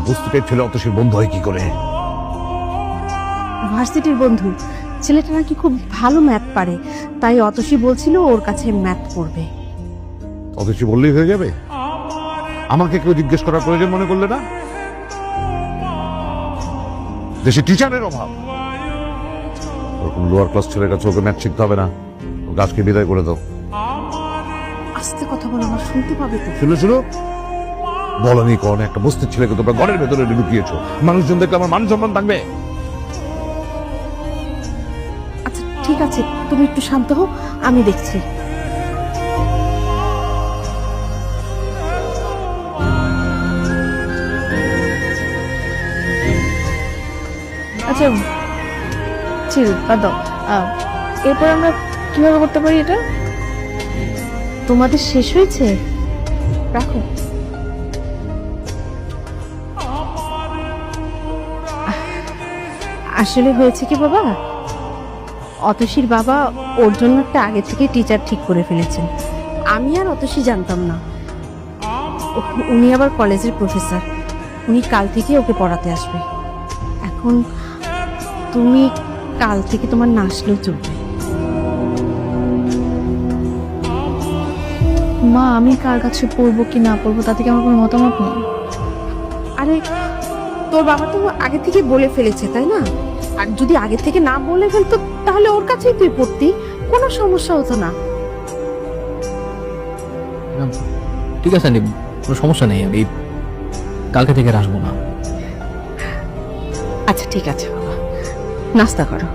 বুঝতে পেরেছিল অতসীর বন্ধু হয় কি করে? ভার্সিটির বন্ধু। ছেলেটা নাকি খুব ভালো ম্যাথ পারে, তাই অতসী বলছিল ওর কাছে ম্যাথ পড়বে। অতসী বললেই হয়ে যাবে? আমাকে কেউ জিজ্ঞেস করার প্রয়োজন মনে করলে না? দেশে টিচারের অভাব। ওরকম লোয়ার ক্লাস ছেলের কাছে ওকে ম্যাথ শিখতে হবে না। ও গাছকে বিদায় করে দাও। আস্তে কথা বলো, আমার শুনতে পাবে তো। শুনো শুনো, বলনি কোন একটা বস্তির ছেলেকে তোমরা ঘরের ভেতরে ঢুকিয়েছো। মানুষজন দেখলে আমার মান সম্মান থাকবে? আচ্ছা ঠিক আছে, তুমি একটু শান্ত হও, আমি দেখছি। আচ্ছা চিল বাদ দাও। এরপর আমরা কিভাবে করতে পারি এটা? তোমাদের শেষ হয়েছে? রাখো। আসলে হয়েছে কি বাবা, অতসীর বাবা ওর জন্য একটা আগে থেকে টিচার ঠিক করে ফেলেছেন। আমি আর অতসী জানতাম না। উনি আবার কলেজের প্রফেসর। উনি কাল থেকে ওকে পড়াতে আসবে। এখন তুমি কাল থেকে তোমার না আসলেও চলবে। মা, আমি কার কাছে পড়বো কি না পড়বো তাতে কি আমার কোনো মতামত নেই। আরে তোর বাবা তো আগে থেকে বলে ফেলেছে, তাই না? আর যদি আগে থেকে না বলে ফেলতো তাহলে ওর কাছেই তুই পড়তি, কোনো সমস্যা হতো না। ঠিক আছে আন্টি, কোনো সমস্যা নেই, আমি কালকে থেকে আর আসবো না। আচ্ছা ঠিক আছে বাবা, নাস্তা করো।